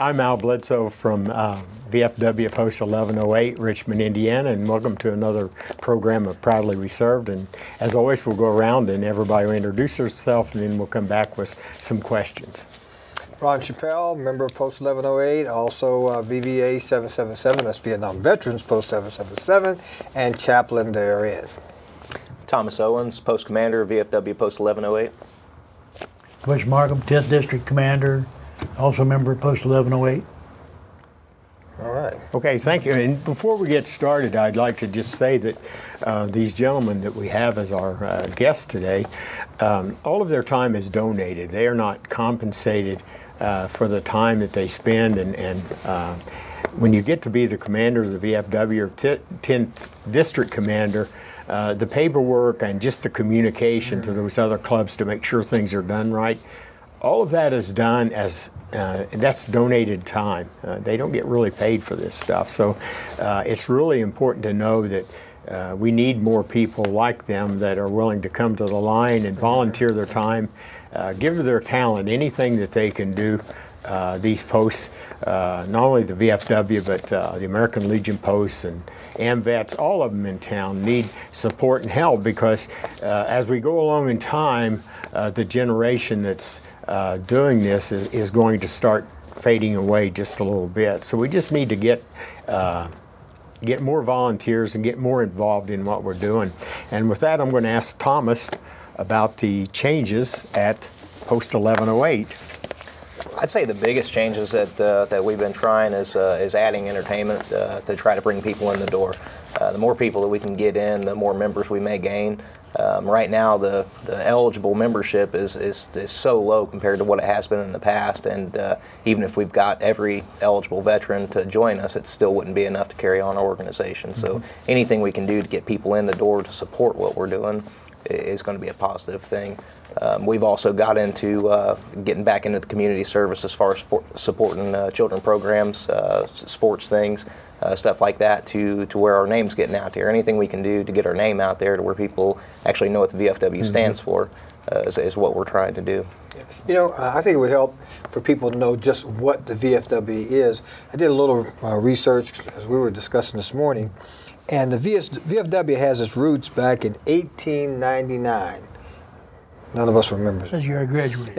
I'm Al Bledsoe from VFW Post 1108, Richmond, Indiana, and welcome to another program of Proudly We Served. And as always, we'll go around and everybody will introduce themselves, and then we'll come back with some questions. Ron Chappell, member of Post 1108, also VVA 777, that's Vietnam Veterans, Post 777, and chaplain therein. Thomas Owens, Post Commander, VFW Post 1108. Bush Markham, 10th District Commander, also a member of Post 1108. All right. Okay, thank you. And before we get started, I'd like to just say that these gentlemen that we have as our guests today, all of their time is donated. They are not compensated for the time that they spend. And when you get to be the commander of the VFW or 10th District Commander, the paperwork and just the communication to those other clubs to make sure things are done right, all of that is done as that's donated time. They don't get really paid for this stuff. So it's really important to know that we need more people like them that are willing to come to the line and volunteer their time, give their talent, anything that they can do. These posts, not only the VFW, but the American Legion posts and AMVETS, all of them in town need support and help, because as we go along in time, the generation that's doing this is going to start fading away just a little bit. So we just need to get more volunteers and get more involved in what we're doing. And with that, I'm going to ask Thomas about the changes at Post 1108. I'd say the biggest changes that we've been trying is adding entertainment to try to bring people in the door. The more people that we can get in, the more members we may gain. Right now, the eligible membership is so low compared to what it has been in the past, and even if we've got every eligible veteran to join us, it still wouldn't be enough to carry on our organization. So anything we can do to get people in the door to support what we're doing is going to be a positive thing. We've also got into getting back into the community service as far as supporting children programs, sports things, stuff like that, to where our name's getting out there. Anything we can do to get our name out there to where people actually know what the VFW stands for is what we're trying to do. You know, I think it would help for people to know just what the VFW is. I did a little research as we were discussing this morning, and the VFW has its roots back in 1899. None of us remember. Says you're a graduate.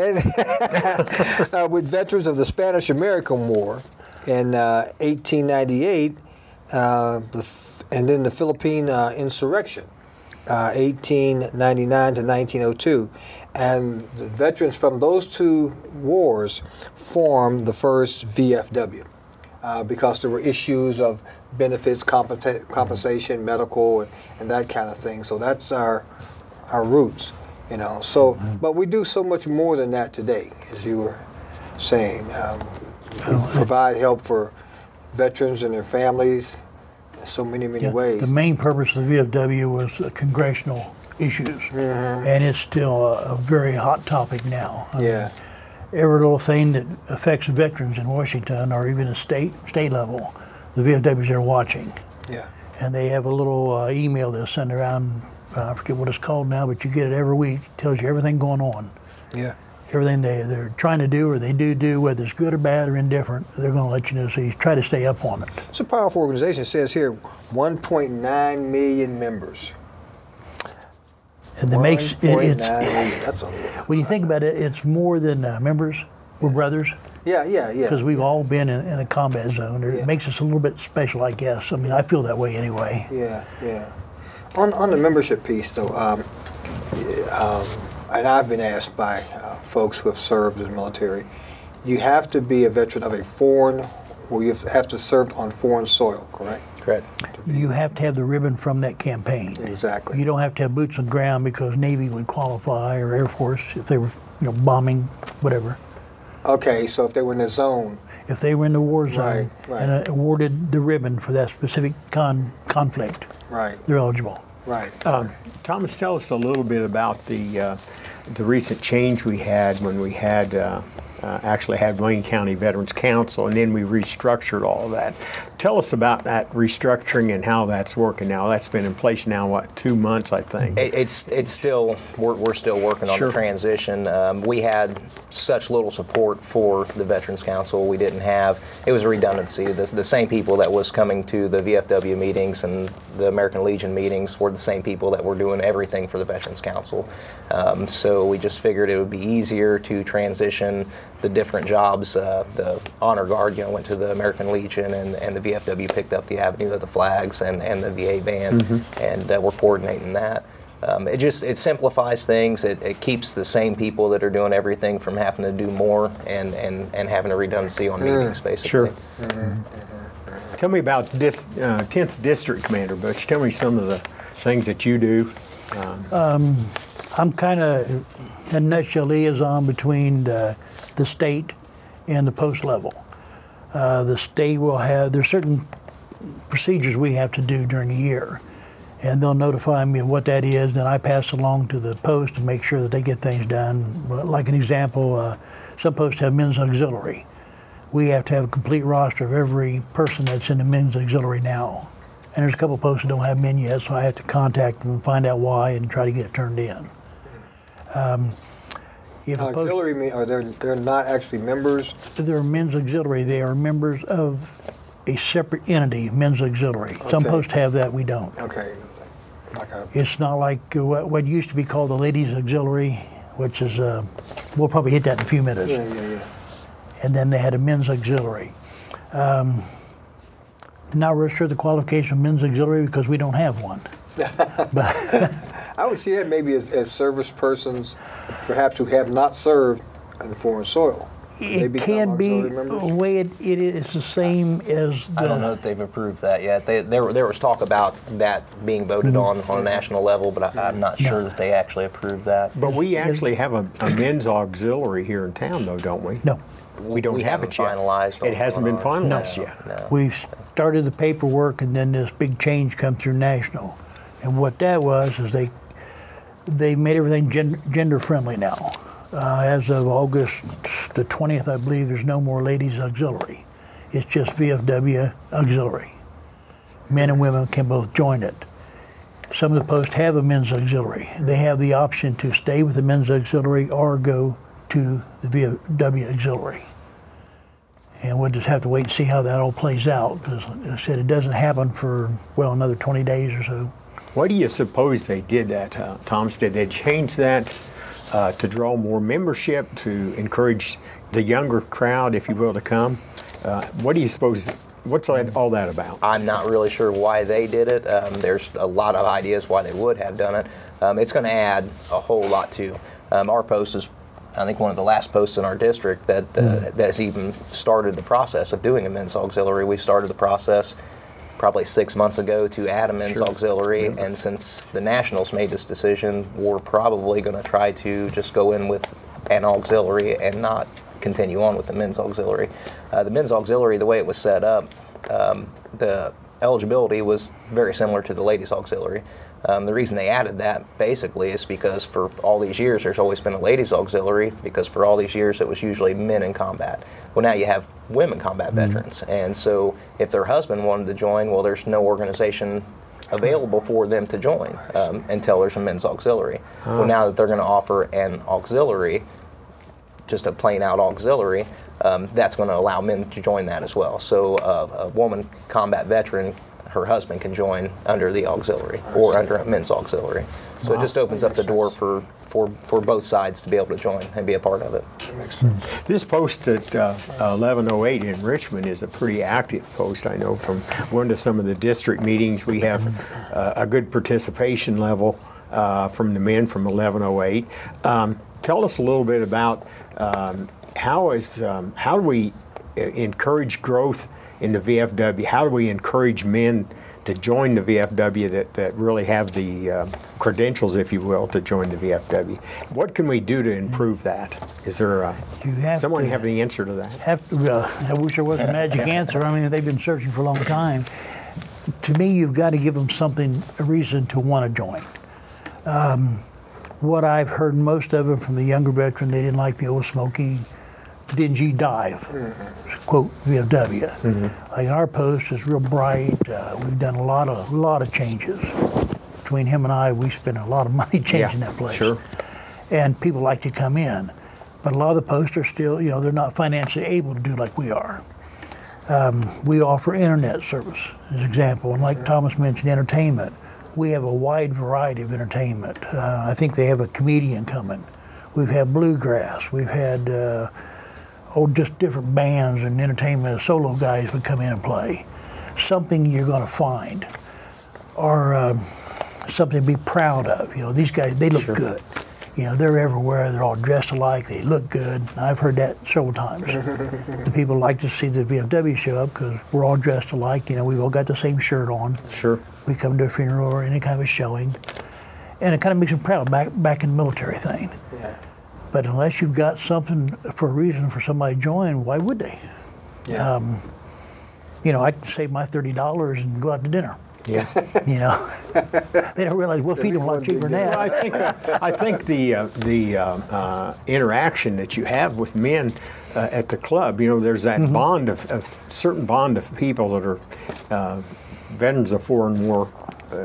With veterans of the Spanish-American War in 1898, and then the Philippine insurrection, 1899 to 1902. And the veterans from those two wars formed the first VFW because there were issues of benefits, compensation, medical, and that kind of thing. So that's our roots. You know, so, but we do so much more than that today, as you were saying. We provide help for veterans and their families in so many ways. The main purpose of the VFW was congressional issues, and it's still a very hot topic now. I mean, every little thing that affects veterans in Washington, or even at state level, the VFWs are watching. Yeah. And they have a little email they'll send around. I forget what it's called now, but you get it every week. It tells you everything going on. Yeah. Everything they're trying to do or they do, whether it's good or bad or indifferent, they're going to let you know, so you try to stay up on it. It's a powerful organization. It says here 1.9 million members. And that makes it, that's a lot. When you think about it, it's more than members. We're brothers. Yeah. Because we've all been in a combat zone. It makes us a little bit special, I guess. I mean, I feel that way anyway. Yeah. On the membership piece, though, and I've been asked by folks who have served in the military, you have to be a veteran of a foreign, or you have to serve on foreign soil, correct? Correct. You have to have the ribbon from that campaign. Exactly. You don't have to have boots on the ground because Navy would qualify, or Air Force if they were, bombing, whatever. Okay, so if they were in the zone. If they were in the war zone and awarded the ribbon for that specific conflict, they're eligible. Right. Thomas, tell us a little bit about the recent change we had when we had actually had Wayne County Veterans Council, and then we restructured all of that. Tell us about that restructuring and how that's working now. That's been in place now, what, 2 months, I think? It's still, we're still working on Sure. the transition. We had such little support for the Veterans Council. We didn't have, it was a redundancy. The same people that was coming to the VFW meetings and the American Legion meetings were the same people that were doing everything for the Veterans Council. So we just figured it would be easier to transition the different jobs. The Honor Guard, went to the American Legion, and the VFW picked up the Avenue of the Flags and the VA band, and we're coordinating that. It simplifies things. It keeps the same people that are doing everything from having to do more and having a redundancy on meetings, basically. Sure. Tell me about this 10th District Commander, Butch. Tell me some of the things that you do. I'm kind of, in a nutshell, liaison between the state and the post level. The state will have, there's certain procedures we have to do during the year, and they'll notify me of what that is, then I pass along to the post to make sure that they get things done. Like an example, some posts have men's auxiliary. We have to have a complete roster of every person that's in the men's auxiliary now. And there's a couple posts that don't have men yet, so I have to contact them and find out why and try to get it turned in. If auxiliary, they're not actually members? They're men's auxiliary. They are members of a separate entity, men's auxiliary. Okay. Some posts have that, we don't. Okay. It's not like what used to be called the ladies auxiliary, which is, we'll probably hit that in a few minutes. Yeah. And then they had a men's auxiliary. Not real sure the qualification of men's auxiliary because we don't have one. But I would see that maybe as service persons, perhaps who have not served in foreign soil. It can be the way it is the same as I don't know if they've approved that yet. There was talk about that being voted on a national level, but I'm not sure that they actually approved that. But we actually have a men's auxiliary here in town, though, don't we? No. We don't have it yet. Finalized. It hasn't been finalized yet. No. We've started the paperwork, and then this big change come through national. And what that was is they made everything gender friendly now. As of August the 20th, I believe, there's no more ladies auxiliary. It's just VFW auxiliary. Men and women can both join it. Some of the posts have a men's auxiliary. They have the option to stay with the men's auxiliary or go to the VFW auxiliary. And we'll just have to wait and see how that all plays out, because like I said, it doesn't happen for, well, another 20 days or so. Why do you suppose they did that, Thomas? Did they change that to draw more membership, to encourage the younger crowd, if you will, to come? What do you suppose, what's all that about? I'm not really sure why they did it. There's a lot of ideas why they would have done it. It's going to add a whole lot too. Our post is, I think, one of the last posts in our district that's even started the process of doing a men's auxiliary. We started the process probably 6 months ago to add a men's auxiliary, and since the Nationals made this decision, we're probably going to try to just go in with an auxiliary and not continue on with the men's auxiliary. The men's auxiliary, the way it was set up, the eligibility was very similar to the ladies' auxiliary. The reason they added that basically is because for all these years there's always been a ladies' auxiliary, because for all these years it was usually men in combat. Well, now you have women combat veterans, and so if their husband wanted to join, well, there's no organization available for them to join until there's a men's auxiliary. Well, now that they're going to offer an auxiliary, just a plain out auxiliary, that's going to allow men to join that as well. So a woman combat veteran, her husband can join under the auxiliary or under a men's auxiliary. So it just opens up the door for both sides to be able to join and be a part of it. That makes sense. This post at 1108 in Richmond is a pretty active post. I know from going to some of the district meetings, we have a good participation level from the men from 1108. Tell us a little bit about how do we encourage growth in the VFW? How do we encourage men to join the VFW that really have the credentials, if you will, to join the VFW? What can we do to improve that? Is there someone have the answer to that? I wish there was a magic answer. I mean, they've been searching for a long time. To me, you've got to give them something, a reason to want to join. What I've heard most of them from the younger veteran, they didn't like the old smoky dingy dive, quote VFW. Like our post is real bright. We've done a lot of changes. Between him and I, we spent a lot of money changing that place. Sure. And people like to come in. But a lot of the posts are still, they're not financially able to do like we are. We offer internet service, as an example. And like Thomas mentioned, entertainment. We have a wide variety of entertainment. I think they have a comedian coming. We've had bluegrass. We've had just different bands and entertainment. Solo guys would come in and play. Something you're going to find, or something to be proud of. These guys, they look good. They're everywhere. They're all dressed alike. They look good. I've heard that several times. The people like to see the VFW show up because we're all dressed alike. We've all got the same shirt on. Sure. We come to a funeral or any kind of a showing, and it kind of makes them proud. Back in the military thing. Yeah. But unless you've got something for a reason for somebody to join, why would they? Yeah. I can save my $30 and go out to dinner. Yeah. They don't realize we'll feed them a lot cheaper than that. Well, I think the interaction that you have with men at the club, there's that bond of certain bond of people that are veterans of foreign war,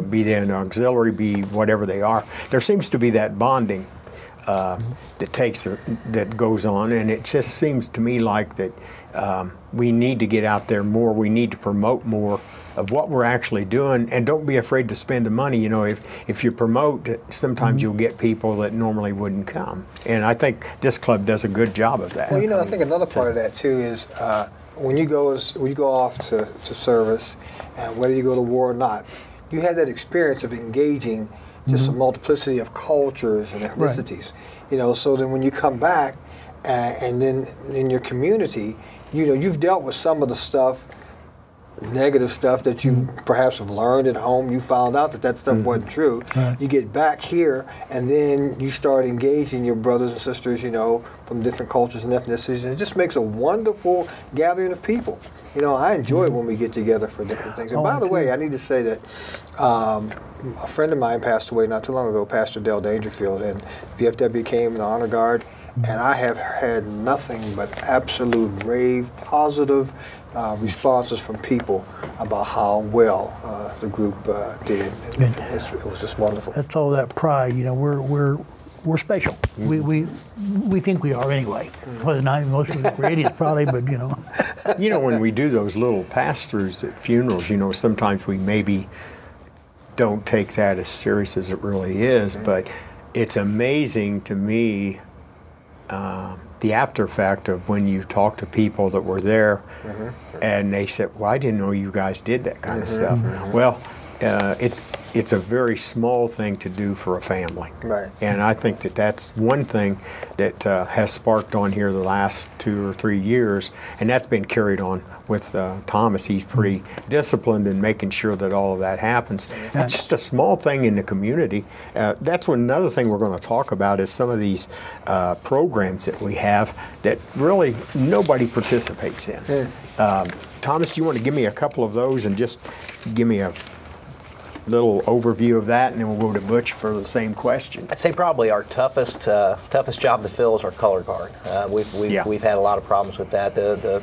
be they an auxiliary, be whatever they are. There seems to be that bonding that goes on, and it just seems to me like that we need to get out there more. We need to promote more of what we're actually doing, and don't be afraid to spend the money. If you promote, sometimes you'll get people that normally wouldn't come, and I think this club does a good job of that. Well, I think another part of that too is when you go off to service, and whether you go to war or not, you have that experience of engaging just a multiplicity of cultures and ethnicities. Right. So then when you come back, and then in your community, you've dealt with some of the stuff, negative stuff that you perhaps have learned at home. You found out that stuff wasn't true. Right. You get back here, and then you start engaging your brothers and sisters, from different cultures and ethnicities, and it just makes a wonderful gathering of people. I enjoy it when we get together for different things. And by the way, I need to say that a friend of mine passed away not too long ago, Pastor Dale Dangerfield, and VFW came in the honor guard, and I have had nothing but absolute rave, positive responses from people about how well the group did. It was just wonderful. That's all that pride. We're special. We think we are anyway. Well, not most of the idiots probably, but when we do those little pass-throughs at funerals, sometimes we maybe don't take that as serious as it really is, but it's amazing to me the after effect of when you talk to people that were there and they said, well, I didn't know you guys did that kind of stuff. Well, it's a very small thing to do for a family. Right. And I think that's one thing that has sparked on here the last 2 or 3 years, and that's been carried on with Thomas. He's pretty disciplined in making sure that all of that happens. That's just a small thing in the community. That's another thing we're going to talk about is some of these programs that we have that really nobody participates in. Thomas, do you want to give me a couple of those and just give me a little overview of that, and then we'll go to Butch for the same question. I'd say probably our toughest job to fill is our color guard. We've had a lot of problems with that.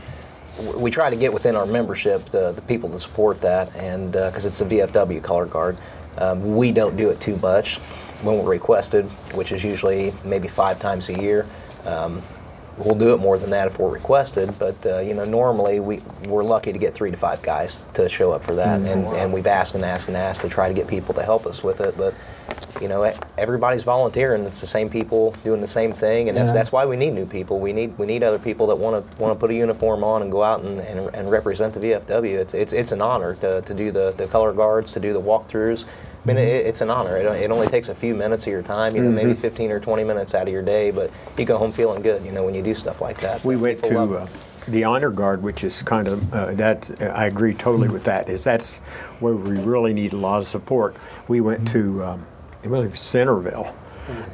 We try to get within our membership the people to support that, and because it's a VFW color guard, we don't do it too much when we're requested, which is usually maybe 5 times a year. We'll do it more than that if we're requested, but normally we're lucky to get 3 to 5 guys to show up for that, and we've asked and asked and asked to try to get people to help us with it, but everybody's volunteering. It's the same people doing the same thing, and that's why we need new people. We need other people that want to put a uniform on and go out and represent the VFW. It's an honor to do the color guards, to do the walkthroughs. I mean, it's an honor. It only takes a few minutes of your time, maybe 15 or 20 minutes out of your day, but you go home feeling good, when you do stuff like that. We went to the honor guard, which is kind of, I agree totally with that, that's where we really need a lot of support. We went to, I believe it was Centerville,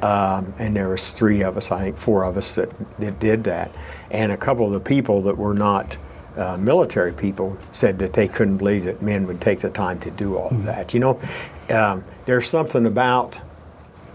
and there was 3 of us, I think 4 of us that did that. And a couple of the people that were not military people said that they couldn't believe that men would take the time to do all of that. There's something about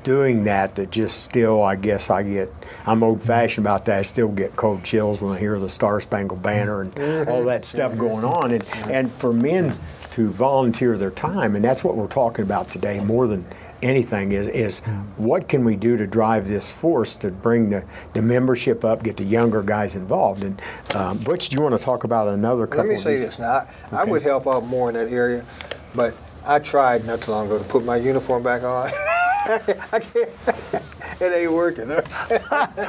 doing that just still, I guess I'm old-fashioned about that. I still get cold chills when I hear the Star Spangled Banner and all that stuff going on. And for men to volunteer their time, and that's what we're talking about today more than anything, is what can we do to drive this force to bring the membership up, get the younger guys involved. And Butch, do you want to talk about another couple Let me of say these? this now. I would help out more in that area, but I tried not too long ago to put my uniform back on. I can't. It ain't working.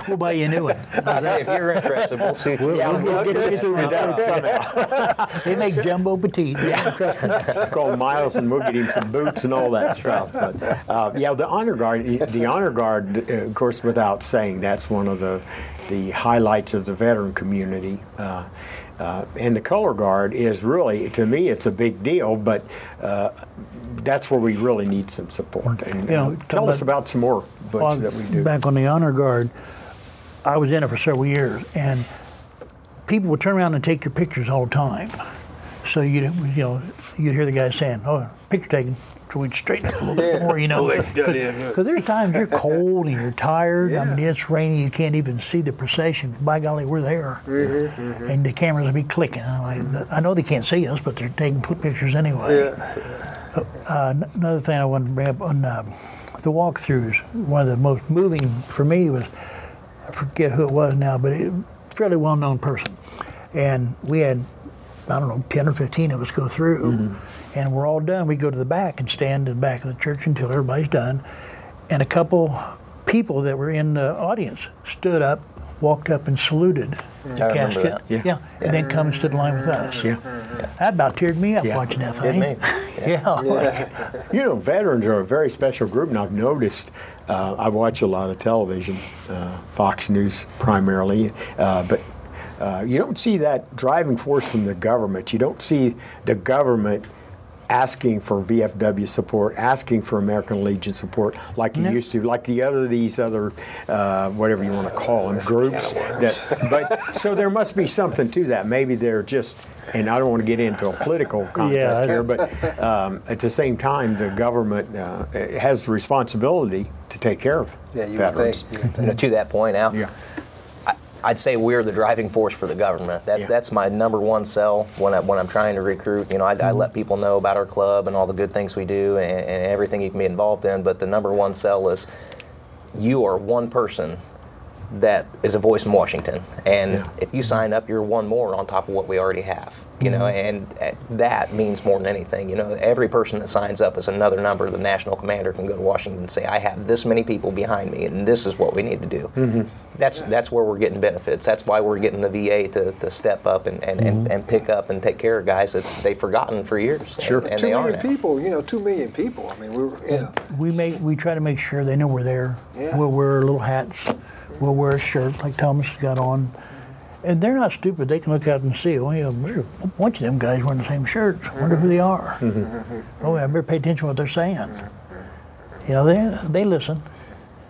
We'll buy you a new one. If you're interested, we'll suit you. We'll get you suited up somehow. They make jumbo petite. Yeah, trust me. Call Miles and we'll get him some boots and all that stuff. But yeah, the honor guard, of course, without saying, that's one of the highlights of the veteran community. And the color guard is really, to me, it's a big deal, but that's where we really need some support. And tell us about some more, Butch, that we do. Back on the honor guard, I was in it for several years, and people would turn around and take your pictures all the time. So you'd hear the guy saying, "Oh, picture taken." So we'd straighten up a little bit more, Because there's times you're cold and you're tired. I mean, it's rainy, you can't even see the procession. By golly, we're there. And the cameras will be clicking. I know they can't see us, but they're taking pictures anyway. Another thing I wanted to bring up on the walkthroughs, one of the most moving for me was, I forget who it was now, but a fairly well-known person. And we had, I don't know, 10 or 15 of us go through. And we're all done. We go to the back and stand in the back of the church until everybody's done. And a couple people that were in the audience stood up, walked up and saluted the casket. Yeah. And then come and stood in line with us. That about teared me up watching that thing. Did me. You know, veterans are a very special group, and I've noticed, I watch a lot of television, Fox News primarily, but you don't see that driving force from the government. You don't see the government asking for VFW support, asking for American Legion support, like you used to, like these other, whatever you want to call them, groups. But so there must be something to that. Maybe they're just, and I don't want to get into a political contest here, but at the same time, the government has the responsibility to take care of veterans. To that point, Al. I'd say we're the driving force for the government. That's my number one sell when I'm trying to recruit. I let people know about our club and all the good things we do and everything you can be involved in. But the number one sell is you are one person that is a voice in Washington, and if you sign up, you're one more on top of what we already have. And that means more than anything. Every person that signs up is another number. The national commander can go to Washington and say, I have this many people behind me, and this is what we need to do. That's where we're getting benefits. That's why we're getting the VA to step up and pick up and take care of guys that they've forgotten for years. Sure. And 2 million people, 2 million people. I mean, we try to make sure they know we're there. We'll wear little hats. We'll wear a shirt like Thomas got on. And they're not stupid. They can look out and see, there's a bunch of them guys wearing the same shirts. I wonder who they are. I better pay attention to what they're saying. They listen.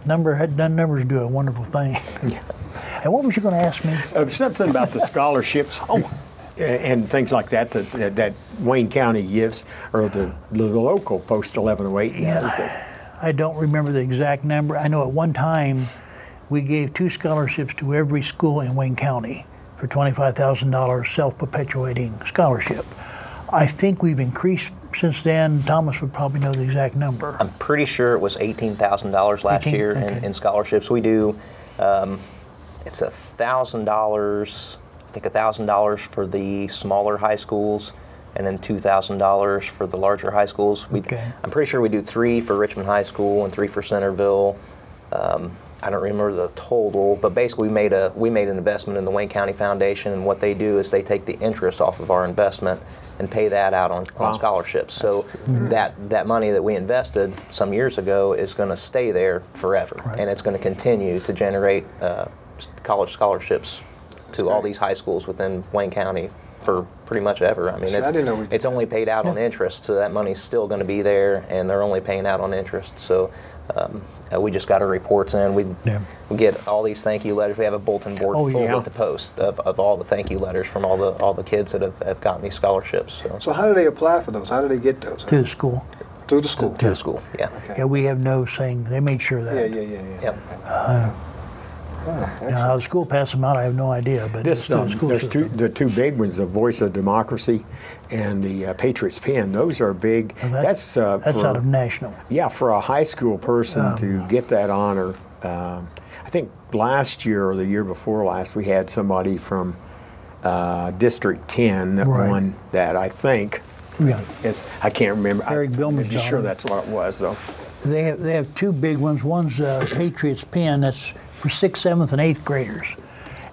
Numbers do a wonderful thing. And what was you going to ask me? Something about the scholarships. And things like that Wayne County gives, or the local Post 1108 has. I don't remember the exact number. I know at one time we gave 2 scholarships to every school in Wayne County for $25,000 self-perpetuating scholarship. I think we've increased since then. Thomas would probably know the exact number. I'm pretty sure it was $18,000 last year in scholarships. We do, it's $1,000, I think $1,000 for the smaller high schools, and then $2,000 for the larger high schools. I'm pretty sure we do 3 for Richmond High School and 3 for Centerville. I don't remember the total, but basically we made an investment in the Wayne County Foundation, and what they do is they take the interest off of our investment and pay that out on scholarships. So that money that we invested some years ago is going to stay there forever, and it's going to continue to generate college scholarships to all these high schools within Wayne County for pretty much ever. I mean, it's only paid out on interest, so that money's still going to be there, and they're only paying out on interest. So we just got our reports in. We get all these thank you letters. We have a bulletin board full with the post of all the thank you letters from all the kids that have gotten these scholarships. So how do they apply for those? How do they get those? Through the school. Through the school. To the school, yeah. Okay. Yeah, we have no saying. They made sure of that. Yeah. Yep. Now, how the school passed them out, I have no idea. But This, it's still the school there's system. the two big ones, the Voice of Democracy and the Patriots Pen. Those are big. Well, that's that's out of national. Yeah, for a high school person to get that honor. I think last year or the year before last, we had somebody from District 10 that Right. won that, I think. Yeah. I can't remember. Eric Billman's I'm just sure daughter. that's what it was, though. They have two big ones. One's Patriots Pen, that's for 6th, 7th, and 8th graders.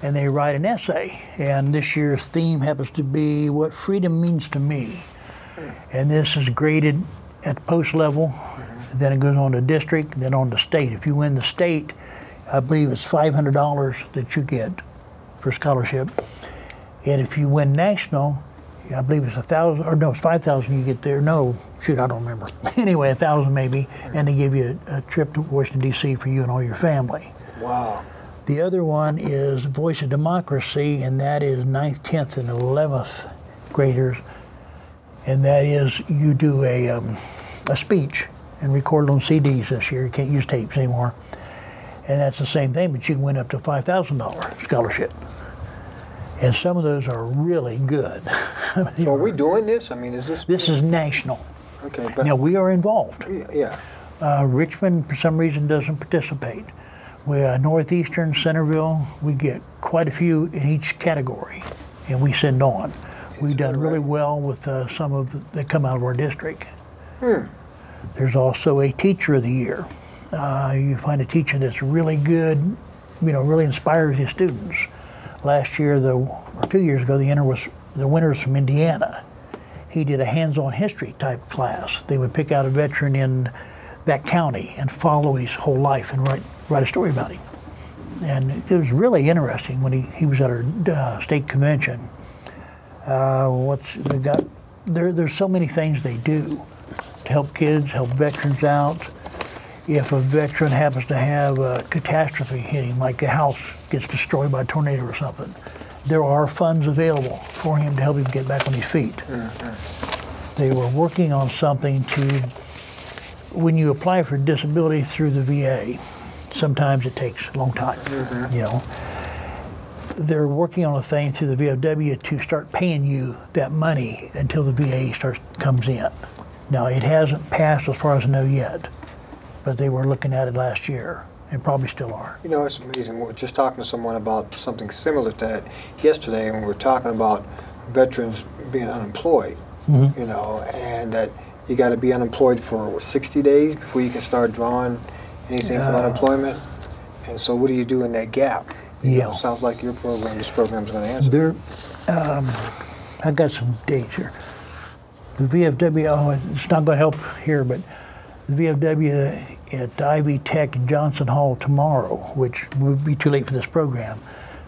And they write an essay. And this year's theme happens to be what freedom means to me. And this is graded at the post level. Then it goes on to district, then on to state. If you win the state, I believe it's $500 that you get for scholarship. And if you win national, I believe it's 1,000, or no, it's 5,000 you get there. No, shoot, I don't remember. Anyway, 1,000 maybe, and they give you a trip to Washington, D.C. for you and all your family. Wow. The other one is Voice of Democracy, and that is 9th, 10th, and 11th graders. And that is you do a speech and record it on CDs this year. You can't use tapes anymore. And that's the same thing, but you can win up to $5,000 scholarship. And some of those are really good. So are we doing this? I mean, is this? This is national. Okay, but Now, we are involved. yeah. Richmond, for some reason, doesn't participate. We Northeastern, Centerville, we get quite a few in each category, and we send on. We've done really well with some of that come out of our district. There's also a Teacher of the Year. You find a teacher that's really good, really inspires his students. Last year, or 2 years ago, the winner was from Indiana. He did a hands-on history type class. They would pick out a veteran in that county and follow his whole life and write a story about him. And it was really interesting when he was at our state convention. There's so many things they do to help kids, help veterans out. If a veteran happens to have a catastrophe hitting, like a house gets destroyed by a tornado or something, there are funds available for him to help him get back on his feet. They were working on something when you apply for disability through the VA, sometimes it takes a long time, They're working on a thing through the VFW to start paying you that money until the VA comes in. Now, it hasn't passed as far as I know yet, but they were looking at it last year and probably still are. It's amazing. We're just talking to someone about something similar to that yesterday, and we were talking about veterans being unemployed, and that you got to be unemployed for 60 days before you can start drawing anything from unemployment. And so what do you do in that gap? It sounds like this program is going to answer. I got some dates here. The VFW, it's not going to help here, but the VFW at Ivy Tech in Johnson Hall tomorrow, which would be too late for this program,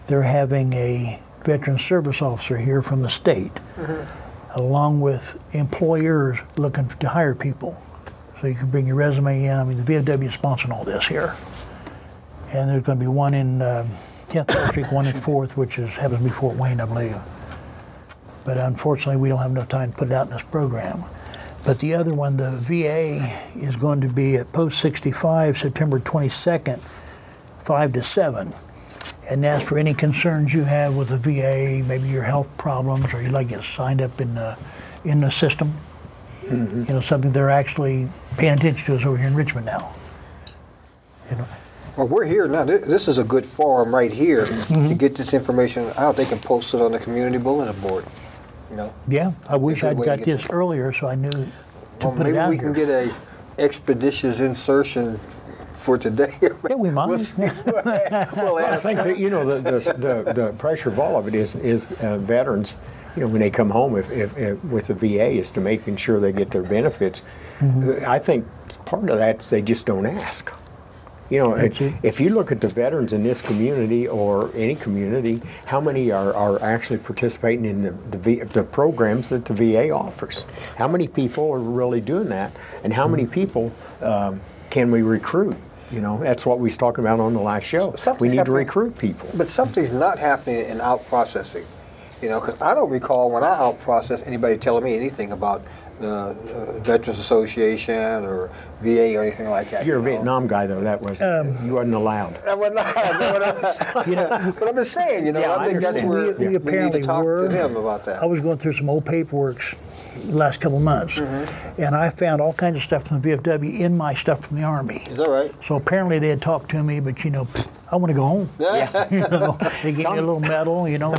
they're having a veteran service officer here from the state, along with employers looking to hire people. So you can bring your resume in. I mean, the VFW is sponsoring all this here. And there's going to be one in 10th District, one in 4th, which happens to be Fort Wayne, I believe. But unfortunately, we don't have enough time to put it out in this program. But the other one, the VA, is going to be at Post 65, September 22nd, 5 to 7. And that's for any concerns you have with the VA, maybe your health problems, or you'd like to get signed up in the system. Something they're actually paying attention to is over here in Richmond now. Well, we're here now. This is a good forum right here to get this information out. They can post it on the community bulletin board. Yeah, I wish I'd got this earlier so I knew to put it out maybe we can get a expeditious insertion for today. Yeah, we might. I think that the pressure of all of it is veterans. When they come home, if with the VA, is to making sure they get their benefits. I think part of that is they just don't ask. If you look at the veterans in this community or any community, how many are actually participating in the programs that the VA offers? How many people are really doing that? And how many people can we recruit? That's what we was talking about on the last show. We need to recruit people. But something's not happening in out processing. You know, because I don't recall when I out-processed anybody telling me anything about the Veterans Association or VA or anything like that. You're a Vietnam guy, though. That was you wasn't allowed. That wasn't allowed. You know, but I'm just saying, you know, Yeah, I think that's where we we need apparently to talk were. to them about that. I was going through some old paperwork the last couple of months, and I found all kinds of stuff from the VFW in my stuff from the Army. Is that right? So apparently they had talked to me, but you know, I want to go home. Yeah. You know, they gave me a little medal, you know,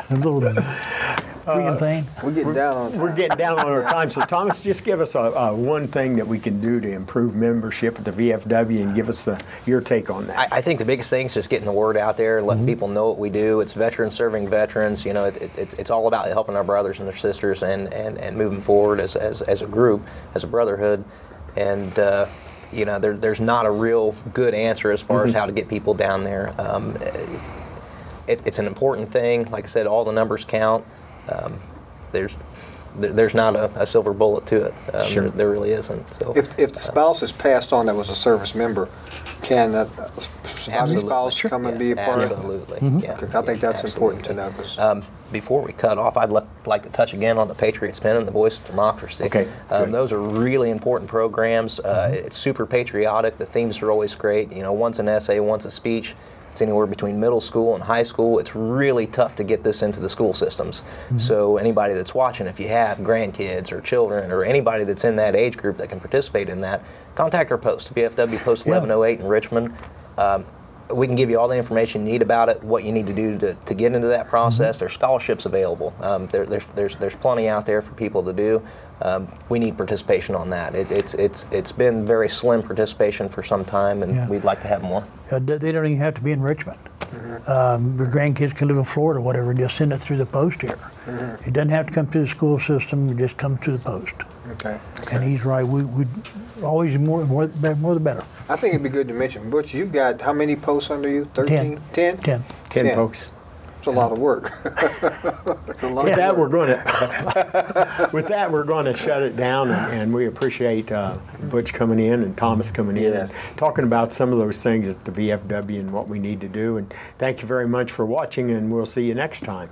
a little freaking thing. We're getting down on time. We're getting down on our time. So, Thomas, just give us one thing that we can do to improve membership at the VFW and give us your take on that. I think the biggest thing is just getting the word out there, letting people know what we do. It's veterans serving veterans. You know, it's all about helping our brothers and their sisters and moving forward as a group, as a brotherhood. And you know, there's not a real good answer as far as how to get people down there. It's an important thing. Like I said, all the numbers count. There's not a silver bullet to it. Sure. There really isn't. So, If the spouse is passed on that was a service member, can that spouse come and be a part of it? Absolutely. Yeah. I think that's important to know. 'Cause Before we cut off, I'd like to touch again on the Patriot Spin and the Voice of Democracy. Okay, good. Those are really important programs. It's super patriotic. The themes are always great. You know, one's an essay, one's a speech. It's anywhere between middle school and high school. It's really tough to get this into the school systems. So anybody that's watching, if you have grandkids or children or anybody that's in that age group that can participate in that, contact our post, VFW Post 1108 in Richmond. We can give you all the information you need about it, what you need to do to get into that process. There's scholarships available. There's plenty out there for people to do. We need participation on that. It's been very slim participation for some time, and we'd like to have more. They don't even have to be in Richmond. Your grandkids can live in Florida or whatever, and just send it through the post here. It doesn't have to come through the school system, it just comes through the post. Okay. And he's right, we always more the better. I think it'd be good to mention, Butch, you've got how many posts under you? 13? 10? 10. 10 folks. It's a lot of work. It's a lot With of that, work. we're going to shut it down, and we appreciate Butch coming in and Thomas coming in and talking about some of those things at the VFW and what we need to do. And thank you very much for watching, and we'll see you next time.